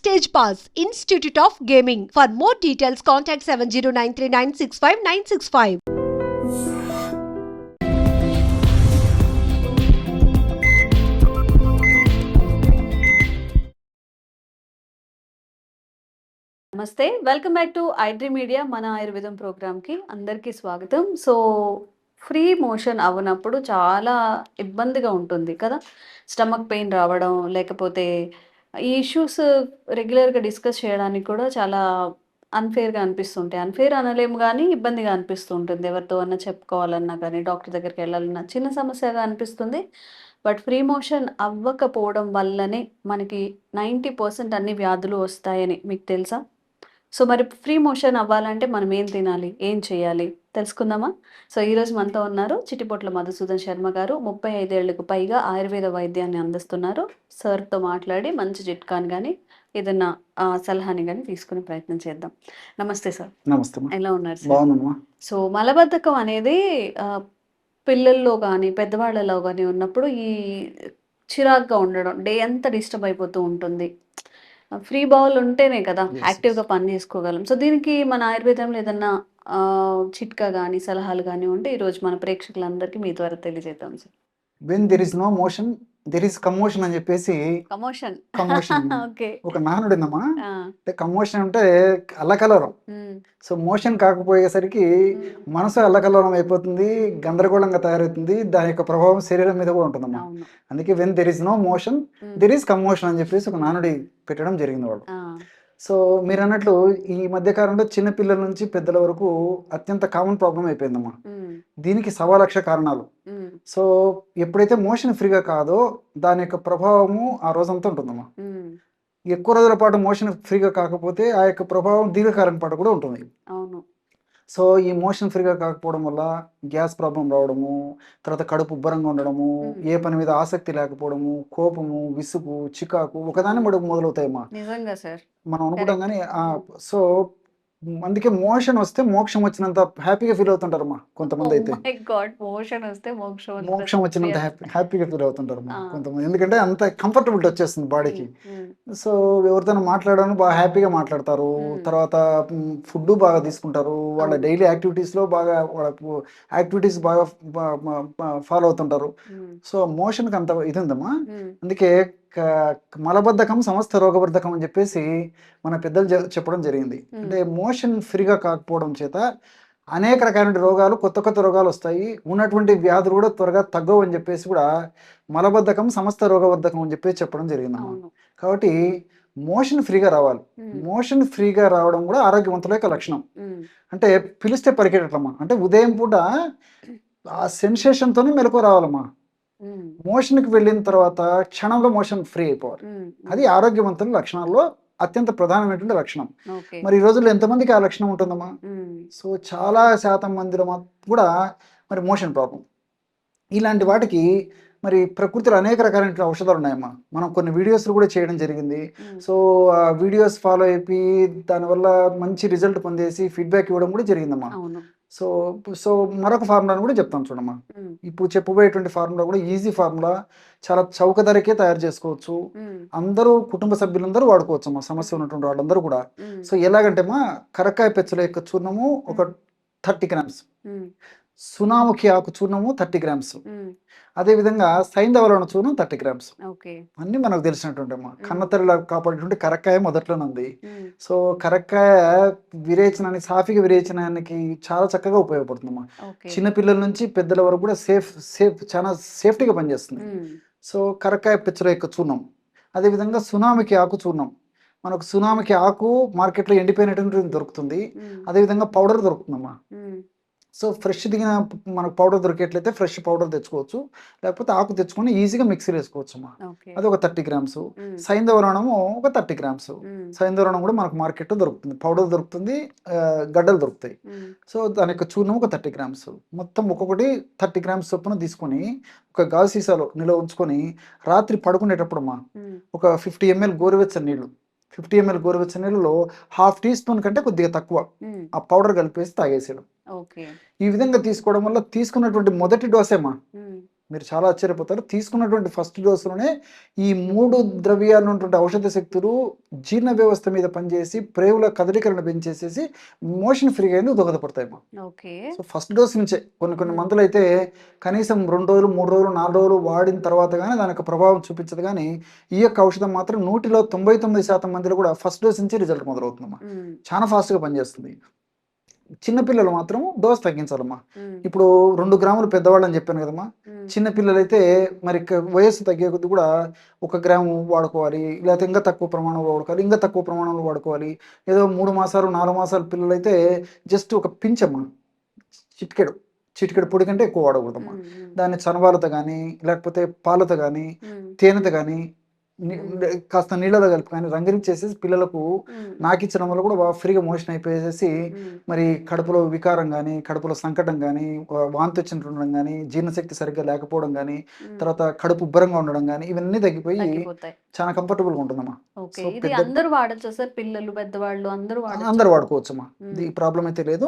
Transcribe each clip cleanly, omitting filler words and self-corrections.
Stage Pass, Institute of Gaming. For more details, contact 7093965965965. నమస్తే, welcome back to iDream media. మన ఆయుర్వేదం ప్రోగ్రామ్కి అందరికీ స్వాగతం. సో ఫ్రీ మోషన్ అవనప్పుడు చాలా ఇబ్బందిగా ఉంటుంది కదా, స్టమక్ పెయిన్ రావడం, లేకపోతే ఈ ఇష్యూస్ రెగ్యులర్గా డిస్కస్ చేయడానికి కూడా చాలా అన్ఫేర్గా అనిపిస్తుంటాయి. అన్ఫేర్ అనలేము కానీ ఇబ్బందిగా అనిపిస్తూ ఉంటుంది. ఎవరితో అన్నా చెప్పుకోవాలన్నా కానీ, డాక్టర్ దగ్గరికి వెళ్ళాలన్నా చిన్న సమస్యగా అనిపిస్తుంది. బట్ ఫ్రీ మోషన్ అవ్వకపోవడం వల్లనే మనకి 90% అన్ని వ్యాధులు వస్తాయని మీకు తెలుసా? సో మరి ఫ్రీ మోషన్ అవ్వాలంటే మనం ఏం తినాలి, ఏం చేయాలి తెలుసుకుందామా? సో ఈరోజు మనతో ఉన్నారు చిట్టిపొట్ల మధుసూదన్ శర్మ గారు. 35 ఏళ్లకు పైగా ఆయుర్వేద వైద్యాన్ని అందిస్తున్నారు. సార్తో మాట్లాడి మంచి చిట్కాని కానీ ఏదన్నా సలహాని కానీ తీసుకునే ప్రయత్నం చేద్దాం. నమస్తే సార్. నమస్తే. ఎలా ఉన్నారు సార్? బాగున్నాను. సో మలబద్ధకం అనేది పిల్లల్లో కానీ పెద్దవాళ్ళలో కానీ ఉన్నప్పుడు ఈ చిరాగ్గా ఉండడం, డే అంతా డిస్టర్బ్ అయిపోతూ ఉంటుంది. ఫ్రీ బౌల్ ఉంటేనే కదా యాక్టివ్గా పని చేసుకోగలం. సో దీనికి మన ఆయుర్వేదంలో ఏదన్నా చిట్కా కానీ సలహాలు కానీ ఉంటే ఈరోజు మన ప్రేక్షకులందరికీ మీ ద్వారా తెలియజేద్దాం sir. When there is no motion there is commotion అని చెప్పేసి కమోషన్ ఓకే. ఒక నానుడు ఉందమ్మా. అంటే కమోషన్ అంటే అల్లకలరం. సో మోషన్ కాకపోయేసరికి మనసు అల్లకలరం అయిపోతుంది, గందరగోళంగా తయారవుతుంది. దాని యొక్క ప్రభావం శరీరం మీద కూడా ఉంటుందమ్మా. అందుకే when there is no motion there is commotion అని చెప్పేసి ఒక నానుడి పెట్టడం జరిగింది వాళ్ళు. సో మీరు అన్నట్లు ఈ మధ్య కాలంలో చిన్న పిల్లల నుంచి పెద్దల వరకు అత్యంత కామన్ ప్రాబ్లం అయిపోయిందమ్మా. దీనికి 1,00,000 కారణాలు. సో ఎప్పుడైతే మోషన్ ఫ్రీగా కాదో దాని యొక్క ప్రభావము ఆ రోజంతా ఉంటుందమ్మా. ఎక్కువ రోజుల పాటు మోషన్ ఫ్రీగా కాకపోతే ఆ యొక్క ప్రభావం దీర్ఘకాలం పాటు కూడా ఉంటుంది. సో ఈ మోషన్ ఫ్రీగా కాకపోవడం వల్ల గ్యాస్ ప్రాబ్లం రావడము, తర్వాత కడుపు ఉబ్బరంగా ఉండడము, ఏ పని మీద ఆసక్తి లేకపోవడము, కోపము, విసుగు, చికాకు ఒకదాని మొదలవుతాయమ్మా. నిజంగా సార్ మనం అనుకుంటాం కానీ సో అందుకే మోషన్ వస్తే మోక్షం వచ్చినంత హ్యాపీగా ఫీల్ అవుతుంటారమ్మా కొంతమంది. అయితే మోక్షం వచ్చినంత హ్యాపీగా ఫీల్ అవుతుంటారమ్మా కొంతమంది. ఎందుకంటే అంత కంఫర్టబిలిటీ వచ్చేస్తుంది బాడీకి. సో ఎవరితో మాట్లాడడం బాగా హ్యాపీగా మాట్లాడతారు. తర్వాత ఫుడ్ బాగా తీసుకుంటారు. వాళ్ళ డైలీ యాక్టివిటీస్లో బాగా వాళ్ళ యాక్టివిటీస్ బాగా ఫాలో అవుతుంటారు. సో మోషన్కి అంత ఇది ఉందమ్మా. అందుకే మలబద్ధకం సమస్త రోగబద్ధకం అని చెప్పేసి మన పెద్దలు చెప్పడం జరిగింది. అంటే మోషన్ ఫ్రీగా కాకపోవడం చేత అనేక రకాల రోగాలు, కొత్త కొత్త రోగాలు వస్తాయి. ఉన్నటువంటి వ్యాధులు కూడా త్వరగా తగ్గవు అని చెప్పేసి కూడా మలబద్ధకం సమస్త రోగబద్ధకం అని చెప్పేసి చెప్పడం జరిగిందమ్మా. కాబట్టి మోషన్ ఫ్రీగా రావాలి. మోషన్ ఫ్రీగా రావడం కూడా ఆరోగ్యవంతుల యొక్క లక్షణం. అంటే పిలిస్తే పరిగెట్టమ్మా. అంటే ఉదయం పూట ఆ సెన్సేషన్తోనే మెలకు రావాలమ్మా. మోషన్కి వెళ్ళిన తర్వాత క్షణంలో మోషన్ ఫ్రీ అయిపోవాలి. అది ఆరోగ్యవంతుల లక్షణాల్లో అత్యంత ప్రధానమైనటువంటి లక్షణం. మరి ఈ రోజుల్లో ఎంతమందికి ఆ లక్షణం ఉంటుందమ్మా? సో చాలా శాతం మందిలో కూడా మరి మోషన్ ప్రాబ్లం. ఇలాంటి వాటికి మరి ప్రకృతిలో అనేక రకాలైన ఔషధాలు ఉన్నాయమ్మా. మనం కొన్ని వీడియోస్లు కూడా చేయడం జరిగింది. సో ఆ వీడియోస్ ఫాలో అయిపోయి దానివల్ల మంచి రిజల్ట్ పొందేసి ఫీడ్బ్యాక్ ఇవ్వడం కూడా జరిగిందమ్మా. సో సో మరొక ఫార్ములాను కూడా చెప్తాను చూడమ్మా. ఇప్పుడు చెప్పబోయేటువంటి ఫార్ములా కూడా ఈజీ ఫార్ములా, చాలా చౌక ధరకే తయారు చేసుకోవచ్చు. అందరూ కుటుంబ సభ్యులందరూ వాడుకోవచ్చు అమ్మా, సమస్య ఉన్నటువంటి వాళ్ళందరూ కూడా. సో ఎలాగంటే అమ్మా, కరక్కాయ పెచ్చల యొక్క చూర్ణము ఒక 30 గ్రామ్స్, సునాముఖి ఆకు చూర్ణము 30 గ్రామ్స్, అదేవిధంగా సైంధవలవణ చూర్ణం 30 గ్రామ్స్. అన్నీ మనకు తెలిసినటువంటి అమ్మా. కన్నతల్లిలా కాపాడేటువంటి కరక్కాయ మొదట్లోనే ఉంది. సో కరక్కాయ విరేచనాన్ని, సాఫీగా విరేచనానికి చాలా చక్కగా ఉపయోగపడుతుందమ్మా. చిన్నపిల్లల నుంచి పెద్దల వరకు కూడా చాలా సేఫ్టీగా పనిచేస్తుంది. సో కరక్కాయ పెచ్చల యొక్క చూర్ణం, అదేవిధంగా సునామికి ఆకు చూర్ణం. మనకు సునామికి ఆకు మార్కెట్లో ఎండిపోయినటువంటి దొరుకుతుంది. అదేవిధంగా పౌడర్ దొరుకుతుందమ్మా. సో ఫ్రెష్ దిగిన మనకు పౌడర్ దొరికేట్లయితే ఫ్రెష్ పౌడర్ తెచ్చుకోవచ్చు, లేకపోతే ఆకు తెచ్చుకొని ఈజీగా మిక్సీలో వేసుకోవచ్చు అమ్మా. అది ఒక 30 గ్రామ్స్. సైంధవలవణము ఒక 30 గ్రామ్స్. సైంధవలవణం కూడా మనకు మార్కెట్లో దొరుకుతుంది, పౌడర్ దొరుకుతుంది, గడ్డలు దొరుకుతాయి. సో దాని యొక్క చూర్ణం ఒక 30 గ్రామ్స్. మొత్తం ఒక్కొక్కటి 30 గ్రామ్స్ చొప్పున తీసుకొని ఒక గాజు సీసాలో నిల్వ ఉంచుకొని రాత్రి పడుకునేటప్పుడు అమ్మా ఒక 50 ml గోరువెచ్చని నీళ్ళు, 50 ml గోరువెచ్చని నీళ్ళలో 1/2 టీ స్పూన్ కంటే కొద్దిగా తక్కువ ఆ పౌడర్ కలిపేసి తాగేసేయడం. ఈ విధంగా తీసుకోవడం వల్ల తీసుకున్నటువంటి మొదటి డోసేమా మీరు చాలా ఆశ్చర్యపోతారు. తీసుకున్నటువంటి ఫస్ట్ డోసులోనే ఈ 3 ద్రవ్యాలు ఉన్నటువంటి ఔషధ శక్తులు జీర్ణ వ్యవస్థ మీద పనిచేసి ప్రేవుల కదలికలను పెంచేసేసి మోషన్ ఫ్రీగా అయ్యేందుకు దోహదపడతాయమ్మా. ఓకే. సో ఫస్ట్ డోస్ నుంచే కొన్ని మందులు అయితే కనీసం 2 రోజులు 3 రోజులు 4 రోజులు వాడిన తర్వాత కానీ దానికి ప్రభావం చూపించదు. కానీ ఈ యొక్క ఔషధం మాత్రం 100లో 99% మందిలో కూడా ఫస్ట్ డోస్ నుంచి రిజల్ట్ మొదలవుతుందమ్మా. చాలా ఫాస్ట్గా పనిచేస్తుంది. చిన్నపిల్లలు మాత్రం డోస్ తగ్గించాలమ్మా. ఇప్పుడు 2 గ్రాములు పెద్దవాళ్ళు అని చెప్పాను కదమ్మా. చిన్నపిల్లలైతే మరి వయస్సు తగ్గే కొద్ది కూడా 1 గ్రాము వాడుకోవాలి, లేకపోతే ఇంకా తక్కువ ప్రమాణంలో వాడుకోవాలి, ఇంకా తక్కువ ప్రమాణంలో వాడుకోవాలి. ఏదో 3 మాసాలు 4 మాసాల పిల్లలైతే జస్ట్ ఒక పించమ్మా, చిటికెడు పొడి కంటే ఎక్కువ వాడకూడదమ్మా. దాన్ని చనవాలతో కానీ లేకపోతే పాలతో కానీ తేనెతో కానీ కాస్త నీళ్ళలో కలిపి కానీ రంగరించేసి పిల్లలకు నాకిచ్చడం వల్ల కూడా ఫ్రీగా మోషన్ అయిపోయేసి మరి కడుపులో వికారం కానీ కడుపులో సంకటం కానీ వాంతి వచ్చినట్టు ఉండడం కానీ జీర్ణశక్తి సరిగ్గా లేకపోవడం కానీ తర్వాత కడుపు ఉబ్బరంగా ఉండడం కానీ ఇవన్నీ తగ్గిపోయి చాలా కంఫర్టబుల్గా ఉంటుందమ్మా. అందరూ వాడచ్చు సార్, పిల్లలు పెద్దవాళ్ళు అందరు వాడుకోవచ్చమ్మా. ఈ ప్రాబ్లం అయితే లేదు,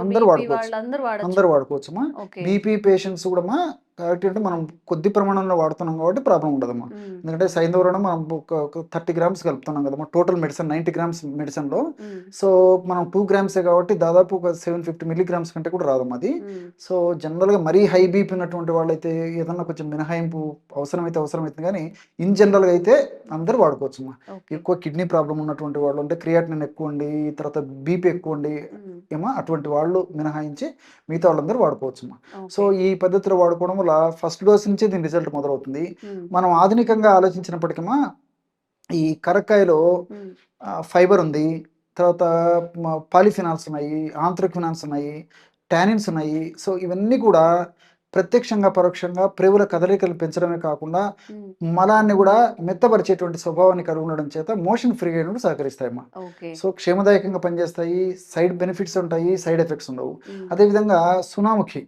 అందరు వాడుకోవచ్చమ్మా. బీపీ పేషెంట్స్ కూడా కాబట్టి అంటే మనం కొద్ది ప్రమాణంలో వాడుతున్నాం కాబట్టి ప్రాబ్లం ఉండదమ్మా. ఎందుకంటే సైంధవరణం మనం ఒక 30 గ్రామ్స్ కలుపుతున్నాం కదమ్మా టోటల్ మెడిసిన్ 90 గ్రామ్స్ మెడిసిన్లో. సో మనం 2 గ్రామ్సే కాబట్టి దాదాపు ఒక 750 మిల్లీగ్రామ్స్ కంటే కూడా రాదమ్మా అది. సో జనరల్గా మరీ హై బీపీ ఉన్నటువంటి వాళ్ళైతే ఏదన్నా కొంచెం మినహాయింపు అవసరమైతుంది. కానీ ఇన్ జనరల్గా అయితే అందరూ వాడుకోవచ్చమ్మా. ఎక్కువ కిడ్నీ ప్రాబ్లం ఉన్నటువంటి వాళ్ళు అంటే క్రియాటినిన్ ఎక్కువ ఉండి తర్వాత బీపీ ఎక్కువ ఉండి ఏమో అటువంటి వాళ్ళు మినహాయించి మిగతా వాళ్ళందరూ వాడుకోవచ్చమ్మా. సో ఈ పద్ధతిలో వాడుకోవడం వల్ల ఫస్ట్ డోస్ నుంచే దీని రిజల్ట్ మొదలవుతుంది. మనం ఆధునికంగా ఆలోచించినప్పటికీ ఈ కరక్కాయలో ఫైబర్ ఉంది, తర్వాత పాలిఫినాల్స్ ఉన్నాయి, ఆంథ్రక్వినాన్స్ ఉన్నాయి, టానిన్స్ ఉన్నాయి. సో ఇవన్నీ కూడా ప్రత్యక్షంగా పరోక్షంగా ప్రేవుల కదలికలు పెంచడమే కాకుండా మలాన్ని కూడా మెత్తపరిచేటువంటి స్వభావాన్ని కలిగి ఉండడం చేత మోషన్ ఫ్రీ అయినప్పుడు సహకరిస్తాయమ్మా. సో క్షేమదాయకంగా పనిచేస్తాయి, సైడ్ బెనిఫిట్స్ ఉంటాయి, సైడ్ ఎఫెక్ట్స్ ఉండవు. అదేవిధంగా సునాముఖి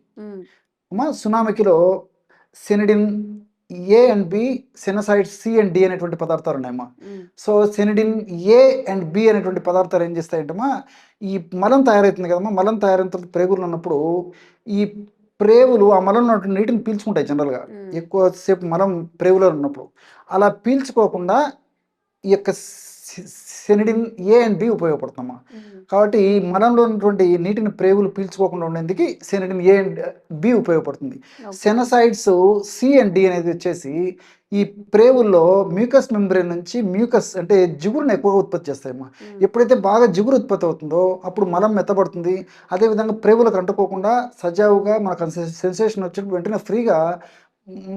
సునామికిలో sennidin A and B, sennoside C and D అనేటువంటి పదార్థాలు ఉన్నాయమ్మా. So sennidin A and B అనేటువంటి పదార్థాలు ఏం చేస్తాయంటమ్మా, ఈ మలం తయారవుతుంది కదమ్మా. మలం తయారైన తర్వాత ప్రేగులు ఉన్నప్పుడు ఈ ప్రేవులు ఆ మలంలో ఉన్నటువంటి నీటిని పీల్చుకుంటాయి. జనరల్గా ఎక్కువసేపు మలం ప్రేవులో ఉన్నప్పుడు అలా పీల్చుకోకుండా ఈ యొక్క సెనిడిన్ ఏ అండ్ బి ఉపయోగపడుతుందమ్మా. కాబట్టి మలంలో ఉన్నటువంటి నీటిని ప్రేగులు పీల్చుకోకుండా ఉండేందుకు సెనిడిన్ ఏ అండ్ బి ఉపయోగపడుతుంది. సెనసైడ్స్ సి అండ్ డి అనేది వచ్చేసి ఈ ప్రేవుల్లో మ్యూకస్ మెంబ్రేన్ నుంచి మ్యూకస్ అంటే జిగురుని ఎక్కువగా ఉత్పత్తి చేస్తాయమ్మా. ఎప్పుడైతే బాగా జిగురు ఉత్పత్తి అవుతుందో అప్పుడు మలం మెత్తబడుతుంది. అదేవిధంగా ప్రేవులకు అంటుకోకుండా సజావుగా మనకు సెన్సేషన్ వచ్చినప్పుడు వెంటనే ఫ్రీగా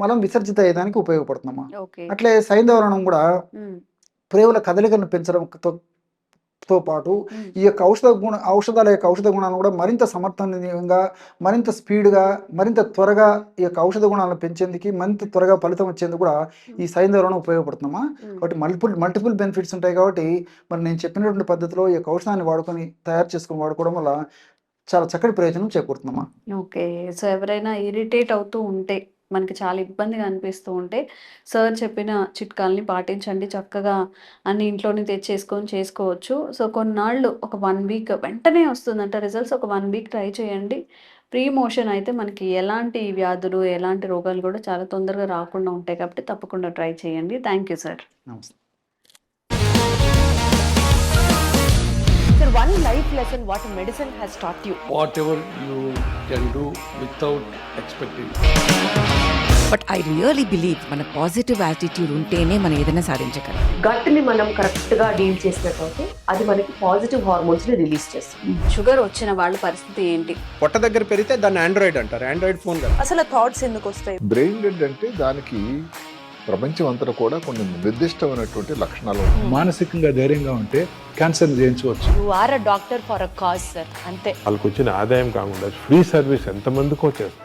మలం విసర్జిత అయ్యేదానికి ఉపయోగపడుతుందమ్మా. అట్లే సైంధవరణం కూడా ప్రేవుల కదలికలను పెంచడంతో పాటు ఈ యొక్క ఔషధాల యొక్క ఔషధ గుణాలను కూడా మరింత సమర్థనీయంగా, మరింత స్పీడ్గా, మరింత త్వరగా ఈ యొక్క ఔషధ గుణాలను పెంచేందుకు, మరింత త్వరగా ఫలితం వచ్చేందుకు కూడా ఈ సైంధవరణం ఉపయోగపడుతుందమ్మా. కాబట్టి మల్టిపుల్ బెనిఫిట్స్ ఉంటాయి. కాబట్టి మరి నేను చెప్పినటువంటి పద్ధతిలో ఈ యొక్క ఔషధాన్ని తయారు చేసుకుని వాడుకోవడం వల్ల చాలా చక్కటి ప్రయోజనం చేకూరుతుందమ్మా. ఓకే. సో ఎవరైనా ఇరిటేట్ అవుతూ ఉంటే, మనకి చాలా ఇబ్బందిగా అనిపిస్తూ ఉంటే సార్ చెప్పిన చిట్కాల్ని పాటించండి. చక్కగా అన్ని ఇంట్లోనే తెచ్చేసుకొని చేసుకోవచ్చు. సో కొన్నాళ్ళు ఒక 1 వీక్ వెంటనే వస్తుందంట రిజల్ట్స్. ఒక 1 వీక్ ట్రై చేయండి. ప్రీ మోషన్ అయితే మనకి ఎలాంటి వ్యాధులు ఎలాంటి రోగాలు కూడా చాలా తొందరగా రాకుండా ఉంటాయి. కాబట్టి తప్పకుండా ట్రై చేయండి. Thank you sir. నమస్తే. Sir, one life lesson what medicine has taught you. Whatever you can do without expecting. But I really believe మన పాజిటివ్ యాటిట్యూడ్ ఉంటేనే మనం ఏదైనా సాధించగలం. గట్ని మనం కరెక్ట్గా డీల్ చేసినట్లయితే అది మనకి పాజిటివ్ హార్మోన్స్ని రిలీజ్ చేస్తుంది. షుగర్ వచ్చిన వాళ్ళ పరిస్థితి ఏంటి? పొట్ట దగ్గర పెరిగితే దాన్ని ఆండ్రాయిడ్ అంటారు, ఆండ్రాయిడ్ ఫోన్ కదా. అసలు థాట్స్ ఎందుకు వస్తాయి? బ్రెయిన్ డెడ్ అంటే దానికి ప్రపంచం అంతా కూడా కొన్ని నిర్దిష్టమైనటువంటి లక్షణాలు. మానసికంగా ధైర్యంగా ఉంటే క్యాన్సర్ జయించవచ్చు. You are a doctor for a cause sir, అంతే. వాళ్ళకి వచ్చిన ఆదాయం కాకుండా ఫ్రీ సర్వీస్ ఎంతమందికో చేస్తారు.